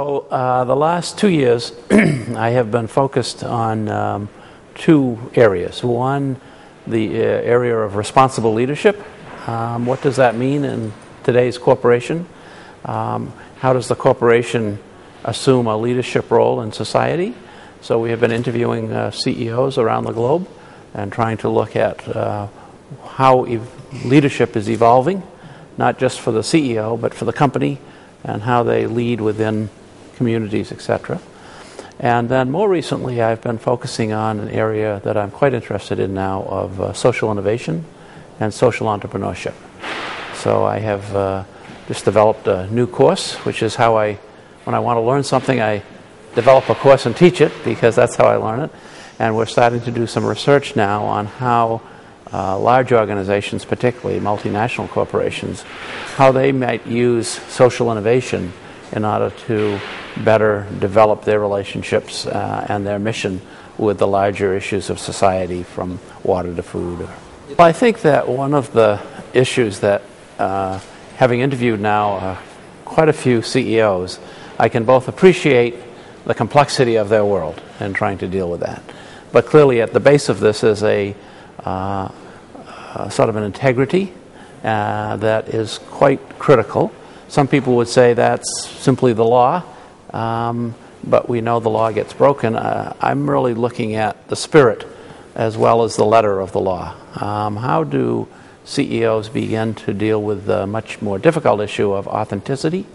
So the last 2 years, I have been focused on two areas. One, the area of responsible leadership. What does that mean in today's corporation? How does the corporation assume a leadership role in society? So we have been interviewing CEOs around the globe and trying to look at how leadership is evolving, not just for the CEO, but for the company, and how they lead within communities, etc. And then more recently, I've been focusing on an area that I'm quite interested in now of social innovation and social entrepreneurship. So I have just developed a new course, which is how when I want to learn something, I develop a course and teach it, because that's how I learn it. And we're starting to do some research now on how large organizations, particularly multinational corporations, how they might use social innovation in order to better develop their relationships and their mission with the larger issues of society, from water to food. Well, I think that one of the issues that, having interviewed now quite a few CEOs, I can both appreciate the complexity of their world and trying to deal with that. But clearly at the base of this is a sort of an integrity that is quite critical. Some people would say that's simply the law, but we know the law gets broken. I'm really looking at the spirit as well as the letter of the law. How do CEOs begin to deal with the much more difficult issue of authenticity?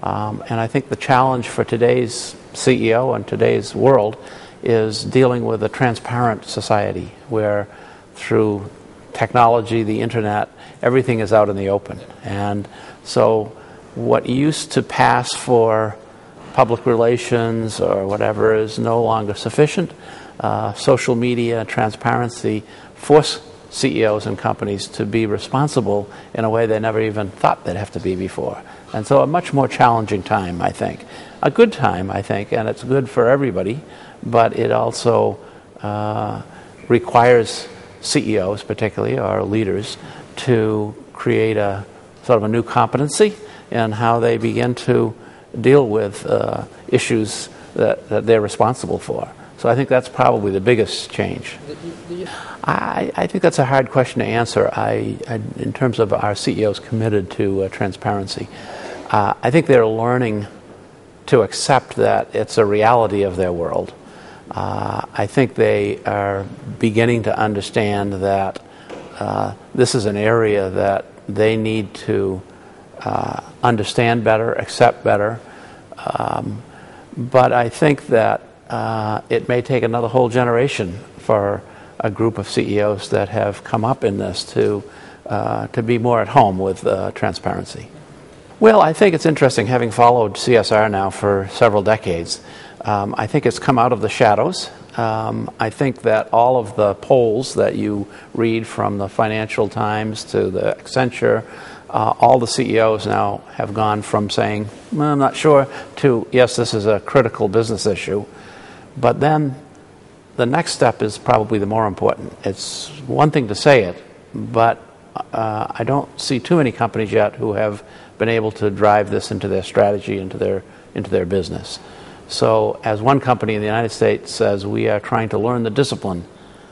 And I think the challenge for today's CEO and today's world is dealing with a transparent society where through technology, the internet, everything is out in the open. And so what used to pass for public relations or whatever is no longer sufficient. Social media, transparency force CEOs and companies to be responsible in a way they never even thought they'd have to be before. And so a much more challenging time, I think. A good time, I think, and it's good for everybody, but it also requires CEOs, particularly, or leaders, to create a sort of a new competency in how they begin to deal with issues that they're responsible for. So I think that's probably the biggest change. I think that's a hard question to answer. In terms of our CEOs committed to transparency, I think they're learning to accept that it's a reality of their world. I think they are beginning to understand that this is an area that they need to understand better, accept better. But I think that it may take another whole generation for a group of CEOs that have come up in this to be more at home with transparency. Well, I think it's interesting, having followed CSR now for several decades. I think it's come out of the shadows. I think that all of the polls that you read, from the Financial Times to the Accenture, all the CEOs now have gone from saying, well, I'm not sure, to, yes, this is a critical business issue. But then the next step is probably the more important. It's one thing to say it, but I don't see too many companies yet who have been able to drive this into their strategy, into their business. So as one company in the United States says, we are trying to learn the discipline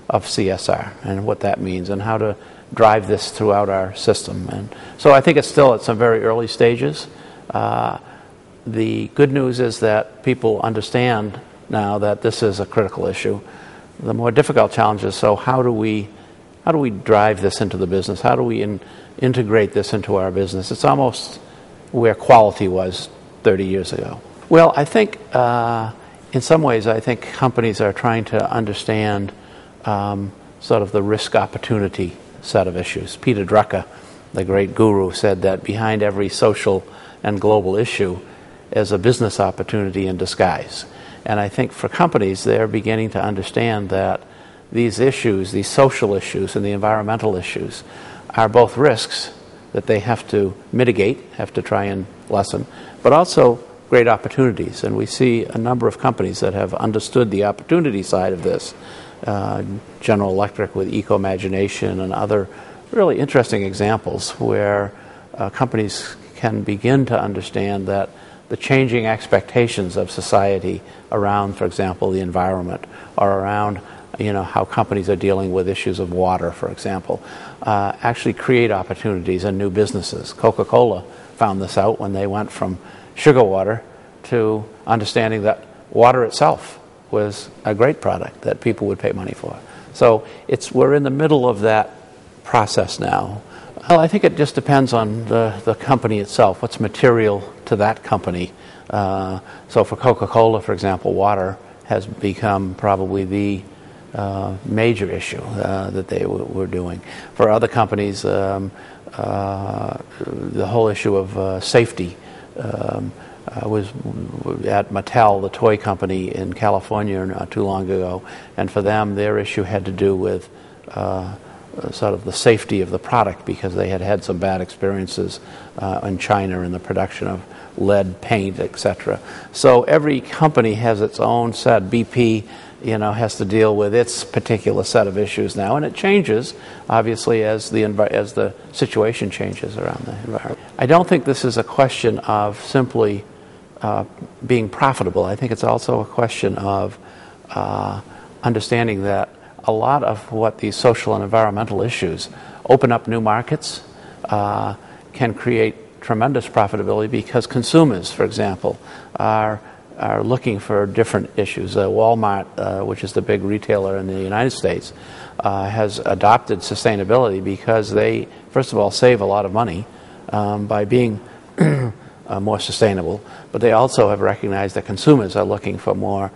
of CSR and what that means and how to drive this throughout our system. And so I think it's still at some very early stages. The good news is that people understand now that this is a critical issue. The more difficult challenge is, so how do we drive this into the business? How do we integrate this into our business? It's almost where quality was 30 years ago. Well, I think in some ways, I think companies are trying to understand sort of the risk-opportunity set of issues. Peter Drucker, the great guru, said that behind every social and global issue is a business opportunity in disguise. And I think for companies, they're beginning to understand that these issues, these social issues and the environmental issues, are both risks that they have to mitigate, have to try and lessen, but also great opportunities. And we see a number of companies that have understood the opportunity side of this. General Electric with Eco-Imagination and other really interesting examples where companies can begin to understand that the changing expectations of society around, for example, the environment, or around how companies are dealing with issues of water, for example, actually create opportunities and new businesses. Coca-Cola found this out when they went from sugar water to understanding that water itself was a great product that people would pay money for. So we're in the middle of that process now. Well, I think it just depends on the company itself, what's material to that company. So for Coca-Cola, for example, water has become probably the major issue that they were doing. For other companies, the whole issue of safety was at Mattel, the toy company in California not too long ago, and for them their issue had to do with sort of the safety of the product, because they had had some bad experiences in China in the production of lead paint, etc. So every company has its own set. BP has to deal with its particular set of issues now, and it changes, obviously, as the situation changes around the environment. I don't think this is a question of simply being profitable. I think it's also a question of understanding that a lot of what these social and environmental issues open up new markets, can create tremendous profitability, because consumers, for example, are looking for different issues. Walmart, which is the big retailer in the United States, has adopted sustainability because they, first of all, save a lot of money by being more sustainable, but they also have recognized that consumers are looking for more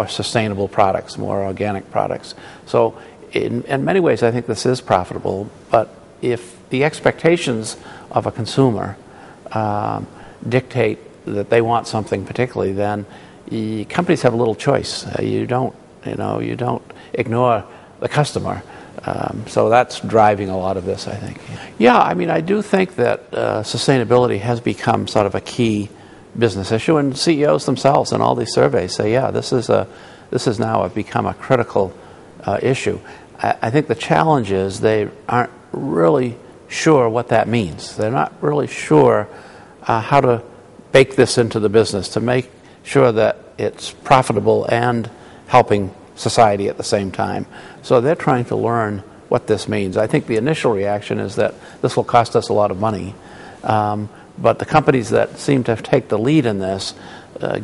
sustainable products, more organic products. So in many ways I think this is profitable, but if the expectations of a consumer dictate that they want something particularly, then companies have a little choice. You don't ignore the customer. So that's driving a lot of this, I think. Yeah, I mean, I do think that sustainability has become sort of a key business issue, and CEOs themselves in all these surveys say, yeah, this has now become a critical issue. I think the challenge is they aren't really sure what that means. They're not really sure how to bake this into the business to make sure that it's profitable and helping society at the same time. So they're trying to learn what this means. I think the initial reaction is that this will cost us a lot of money, but the companies that seem to take the lead in this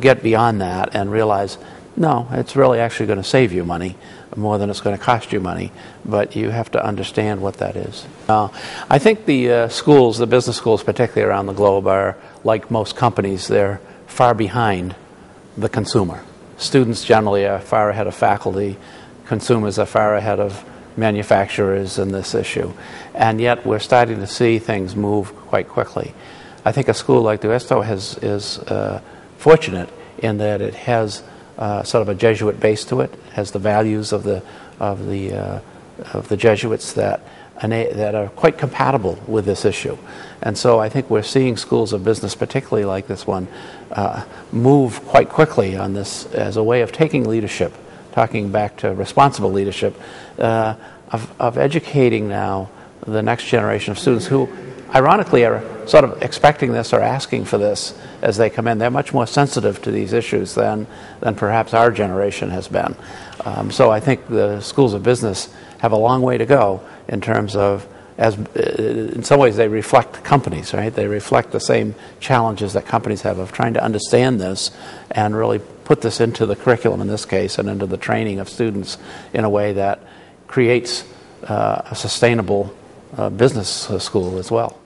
get beyond that and realize, no, it's really actually going to save you money more than it's going to cost you money, but you have to understand what that is. I think the schools, the business schools particularly around the globe, are like most companies. They're far behind the consumer. Students generally are far ahead of faculty. Consumers are far ahead of manufacturers in this issue. And yet we're starting to see things move quite quickly. I think a school like Deusto is fortunate in that it has sort of a Jesuit base to it. It has the values of the Jesuits that are quite compatible with this issue. And so I think we're seeing schools of business, particularly like this one, move quite quickly on this as a way of taking leadership, talking back to responsible leadership, of educating now the next generation of students who, ironically, are sort of expecting this or asking for this as they come in. They're much more sensitive to these issues than perhaps our generation has been. So I think the schools of business have a long way to go in terms of, in some ways they reflect companies, right? They reflect the same challenges that companies have of trying to understand this and really put this into the curriculum in this case and into the training of students in a way that creates a sustainable business school as well.